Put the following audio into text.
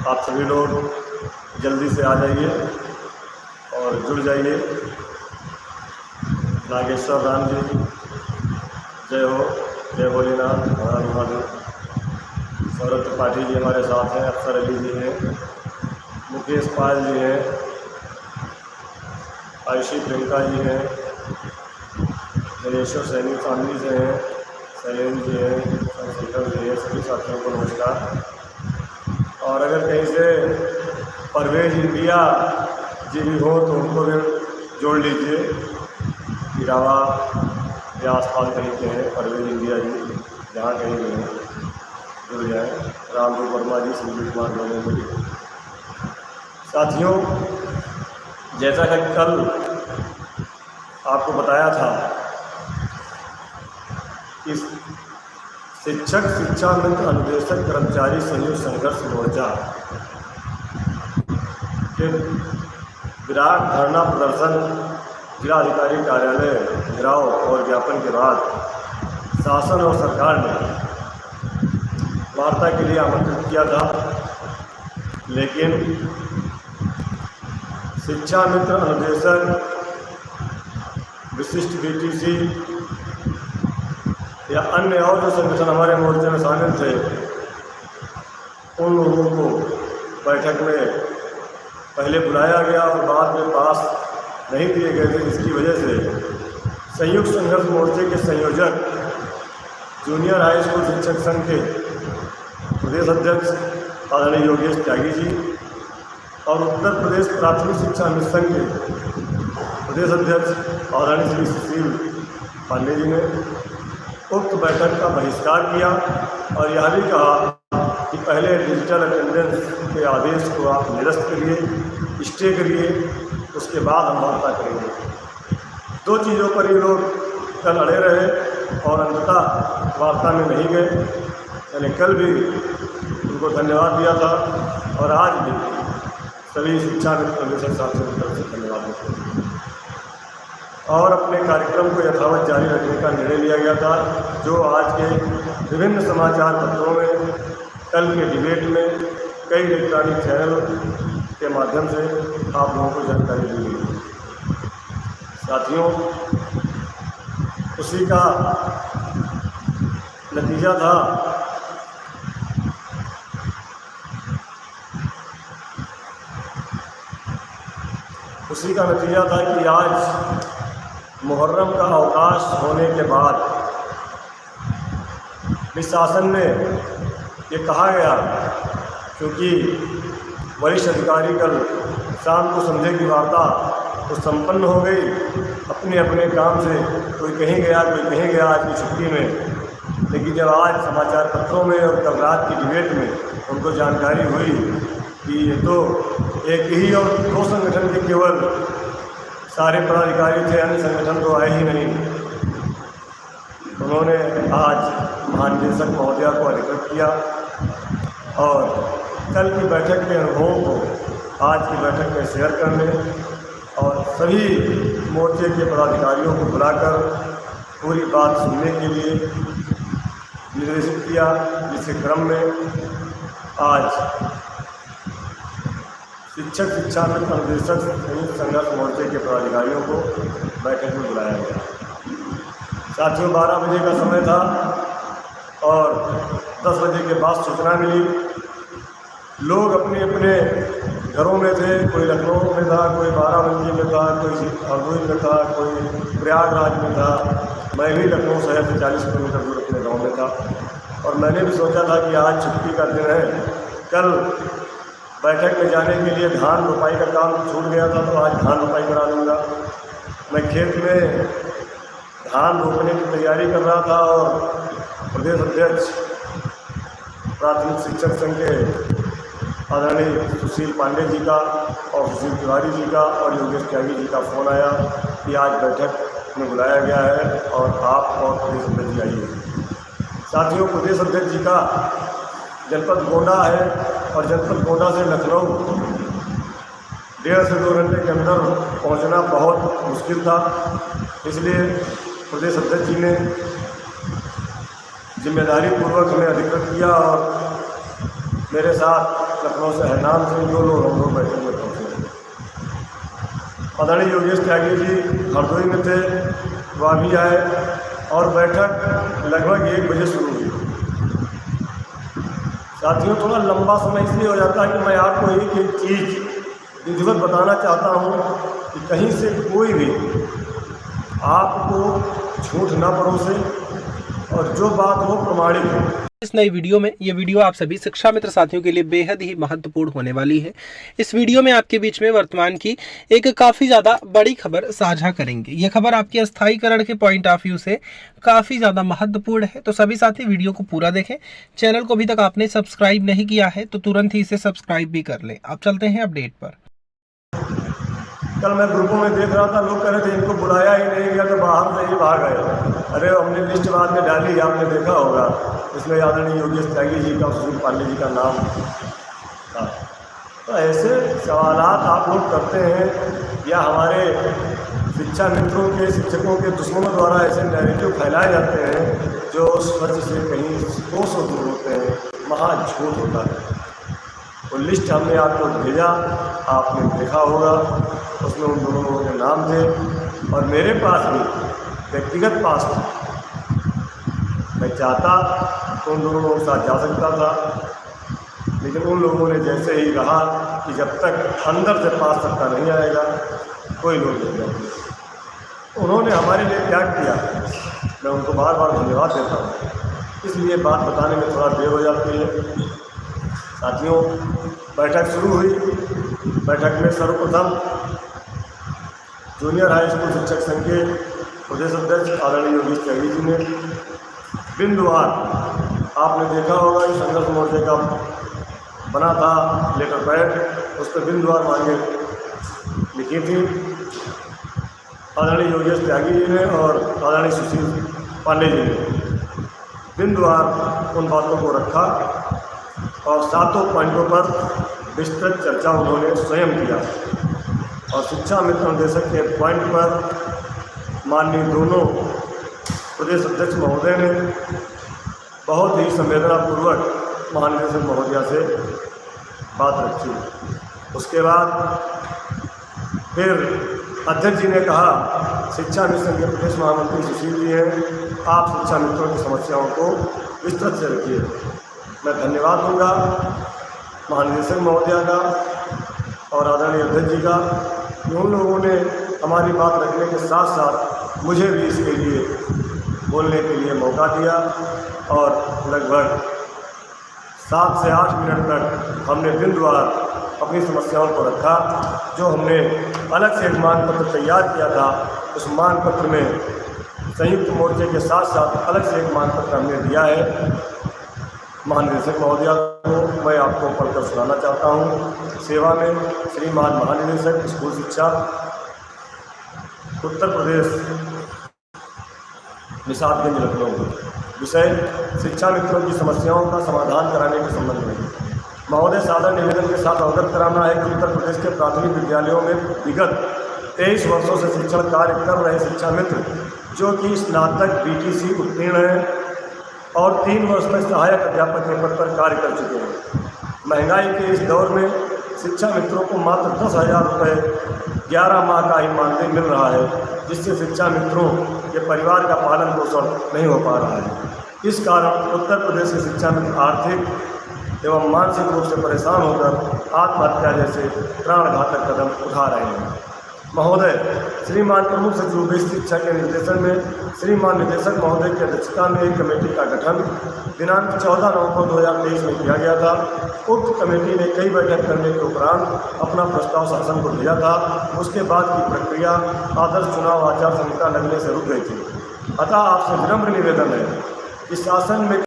आप सभी लोग जल्दी से आ जाइए और जुड़ जाइए। नागेश्वर राम जी, जय हो, जय भोलेनाथ, हर हर महादेव। सौरभ त्रिपाठी जी हमारे साथ हैं, अफसर अली जी हैं, मुकेश पाल जी हैं, आयुषी प्रियंका जी हैं, दिनेश्वर सैनी फैमिली से हैं, शैलेंद्र जी हैं, चंद्रशेखर जी हैं। सभी साथियों को नमस्कार। और अगर कहीं से परवेज इंडिया जी भी हो तो उनको भी जोड़ लीजिए। इरावा या आसपास कहीं के हैं परवेज इंडिया जी, जहाँ कहीं भी हैं जुड़ जाएँ। रामदेव वर्मा जी, संजीव कुमार लोगों जी। साथियों, जैसा कि कल आपको बताया था कि शिक्षक, शिक्षा मित्र, अनुदेशक, कर्मचारी संयुक्त संघर्ष मोर्चा के विराट धरना प्रदर्शन जिलाधिकारी कार्यालय घेराव और ज्ञापन के बाद शासन और सरकार ने वार्ता के लिए आमंत्रित किया था, लेकिन शिक्षा मित्र, अनुदेशक, विशिष्ट बीटीसी या अन्य और जो संगठन हमारे मोर्चे में शामिल थे, उन लोगों को बैठक में पहले बुलाया गया और बाद में पास नहीं दिए गए थे, जिसकी वजह से संयुक्त संघर्ष मोर्चे के संयोजक, जूनियर हाई स्कूल शिक्षक संघ के प्रदेश अध्यक्ष आदरणीय योगेश त्यागी जी और उत्तर प्रदेश प्राथमिक शिक्षा मिशन के प्रदेश अध्यक्ष आदरणीय श्री सुशील पांडे जी ने उक्त बैठक का बहिष्कार किया और यह भी कहा कि पहले डिजिटल अटेंडेंस के आदेश को आप निरस्त करिए, स्टे करिए, उसके बाद हम वार्ता करेंगे। दो चीज़ों पर ये लोग कल अड़े रहे और अंततः वार्ता में नहीं गए। मैंने कल भी उनको धन्यवाद दिया था और आज भी सभी शिक्षा मित्र साथियों की तरफ से धन्यवाद देते हैं। और अपने कार्यक्रम को यथावत जारी रखने का निर्णय लिया गया था, जो आज के विभिन्न समाचार पत्रों में, कल के डिबेट में, कई इलेक्ट्रॉनिक चैनल के माध्यम से आप लोगों को जानकारी दी गई। साथियों, उसी का नतीजा था कि आज मुहर्रम का अवकाश होने के बाद इस शासन में ये कहा गया, क्योंकि वरिष्ठ अधिकारी कल शाम को संध्या की वार्ता तो संपन्न हो गई, अपने अपने काम से कोई कहीं गया, कोई कहीं गया आज की छुट्टी में। लेकिन जब आज समाचार पत्रों में और कल रात की डिबेट में उनको जानकारी हुई कि ये तो एक ही और दो संगठन के केवल सारे पदाधिकारी थे, अन्य संगठन तो आए ही नहीं, उन्होंने आज महानिदेशक महोदया को अधिकृत किया और कल की बैठक के अनुभवों को आज की बैठक में शेयर करने और सभी मोर्चे के पदाधिकारियों को बुलाकर पूरी बात सुनने के लिए निर्देशित किया, जिसके क्रम में आज शिक्षक, शिक्षा मित्र, अनुदेशक संयुक्त संघर्ष मोर्चे के पदाधिकारियों को बैठक में बुलाया गया। साथियों, 12 बजे का समय था और 10 बजे के बाद सूचना मिली। लोग अपने अपने घरों में थे, कोई लखनऊ में था, कोई बाराबंकी में था, कोई हरदोई में था, कोई प्रयागराज में था। मैं भी लखनऊ शहर से 40 किलोमीटर दूर अपने गाँव में था और मैंने भी सोचा था कि आज छुट्टी का दिन है, कल बैठक में जाने के लिए धान रोपाई का काम छूट गया था तो आज धान रोपाई करा लूँगा। मैं खेत में धान रोपने की तैयारी कर रहा था और प्रदेश अध्यक्ष प्राथमिक शिक्षक संघ के आदरणीय सुशील पांडे जी का और सुशील तिवारी जी का और योगेश त्यागी जी का फ़ोन आया कि आज बैठक में बुलाया गया है और आप और प्रदेश अध्यक्ष जी आइए। साथियों, प्रदेश अध्यक्ष जी का जनपद गोंडा है और जनपद गोंडा से लखनऊ 1.5 से 2 घंटे के अंदर पहुंचना बहुत मुश्किल था। इसलिए प्रदेश अध्यक्ष जी ने जिम्मेदारी पूर्वक हमें अधिकृत किया और मेरे साथ लखनऊ से हैनान से 2 लोग हम लोग बैठक में पहुँचे। आदरणीय योगेश त्यागी जी हरदोई में थे, वह भी आए और बैठक लगभग 1 बजे शुरू हुई। साथियों, थोड़ा लंबा समय इसलिए हो जाता है कि मैं आपको एक चीज़ विधिवत बताना चाहता हूँ कि कहीं से कोई भी आपको झूठ ना परोसे और जो बात हो प्रमाणिक हो। इस नई वीडियो में ये वीडियो आप सभी शिक्षा मित्र साथियों के लिए बेहद ही महत्वपूर्ण होने वाली है। इस वीडियो में आपके बीच में वर्तमान की एक काफ़ी ज़्यादा बड़ी खबर साझा करेंगे। ये खबर आपके अस्थायीकरण के पॉइंट ऑफ व्यू से काफ़ी ज़्यादा महत्वपूर्ण है, तो सभी साथी वीडियो को पूरा देखें। चैनल को अभी तक आपने सब्सक्राइब नहीं किया है तो तुरंत ही इसे सब्सक्राइब भी कर लें। अब चलते हैं अपडेट पर। कल मैं ग्रुपों में देख रहा था, लोग कह रहे थे इनको बुलाया ही नहीं गया तो बाहर से ही भाग गए। अरे हमने लिस्ट बाद में डाली, आपने देखा होगा, इसमें आदरणीय योगेश त्यागी जी का, सुशील पांडे जी का नाम था। तो ऐसे सवालात आप लोग करते हैं या हमारे शिक्षा मित्रों के, शिक्षकों के दुश्मनों द्वारा ऐसे नैरेटिव फैलाए जाते हैं जो सच से कहीं कोसों दूर होते हैं, महा झूठ होता है। वो लिस्ट हमने आपको भेजा, आपने देखा होगा, उसमें उन दोनों लोगों के नाम थे और मेरे पास भी व्यक्तिगत पास था। मैं चाहता तो उन दोनों लोगों के साथ जा सकता था, लेकिन उन लोगों ने जैसे ही कहा कि जब तक अंदर से पास सत्ता नहीं आएगा कोई लोग नहीं जाएंगे। उन्होंने हमारे लिए क्या किया, मैं उनको बार बार धन्यवाद देता हूँ। इसलिए बात बताने में थोड़ा देर हो जाती है। साथियों, बैठक शुरू हुई। बैठक में सर्वप्रथम जूनियर हाई स्कूल शिक्षक संघ के प्रदेश अध्यक्ष आदरणीय योगेश त्यागी जी ने बिंदुवार, आपने देखा होगा कि संघर्ष मोर्चे का बना था लेटर पैड, उस पर बिंदुवार मांगे लिखी थी आदरणीय योगेश त्यागी जी ने और आदरणीय सुशील पांडे जी ने। बिंदुवार उन बातों को रखा और 7 पॉइंटों पर विस्तृत चर्चा उन्होंने स्वयं किया और शिक्षा मित्र निदेशक के पॉइंट पर माननीय दोनों प्रदेश अध्यक्ष महोदय ने बहुत ही संवेदनापूर्वक महानिदेशक महोदया से बात रखी। उसके बाद फिर अध्यक्ष जी ने कहा, शिक्षा मिशन के प्रदेश महामंत्री सुशील जी हैं, आप शिक्षा मित्रों की समस्याओं को विस्तृत से रखिए। मैं धन्यवाद दूंगा महानिदेशक महोदया का और आदरणीय अध्यक्ष जी का, उन लोगों ने हमारी बात रखने के साथ साथ मुझे भी इसके लिए बोलने के लिए मौका दिया और लगभग 7 से 8 मिनट तक हमने बिंदुवार अपनी समस्याओं को रखा। जो हमने अलग से एक मांगपत्र तैयार किया था, उस मांगपत्र में संयुक्त मोर्चे के साथ साथ अलग से एक मांगपत्र हमने दिया है महानिदेशक महोदया को। मैं आपको पढ़कर सुनाना चाहता हूँ। सेवा में श्रीमान महानिदेशक स्कूल शिक्षा उत्तर प्रदेश निषादगंज लखनऊ। विषय शिक्षा मित्रों की समस्याओं का समाधान कराने के संबंध में महोदय, सादर निवेदन के साथ अवगत कराना है कि उत्तर प्रदेश के प्राथमिक विद्यालयों में विगत 23 वर्षों से शिक्षण कार्य कर रहे शिक्षा मित्र जो कि स्नातक BTC उत्तीर्ण हैं और 3 वर्ष तक सहायक अध्यापक के पद पर कार्य कर चुके हैं। महंगाई के इस दौर में शिक्षा मित्रों को मात्र 10,000 रुपये 11 माह का ही मानदेय मिल रहा है, जिससे शिक्षा मित्रों के परिवार का पालन पोषण नहीं हो पा रहा है। इस कारण उत्तर प्रदेश के शिक्षा मित्र आर्थिक एवं मानसिक रूप से परेशान होकर आत्महत्या जैसे प्राणघातक कदम उठा रहे हैं। महोदय, श्रीमान प्रमुख सचिव उच्च शिक्षा के निर्देशन में श्रीमान निदेशक महोदय की अध्यक्षता में एक कमेटी का गठन दिनांक 14 नवंबर 2023 में किया गया था। उक्त कमेटी ने कई बैठक करने के उपरांत अपना प्रस्ताव शासन को भेजा था। उसके बाद की प्रक्रिया आदर्श चुनाव आचार संहिता लगने से रुक गई थी। अतः आपसे विनम्र निवेदन है कि शासन में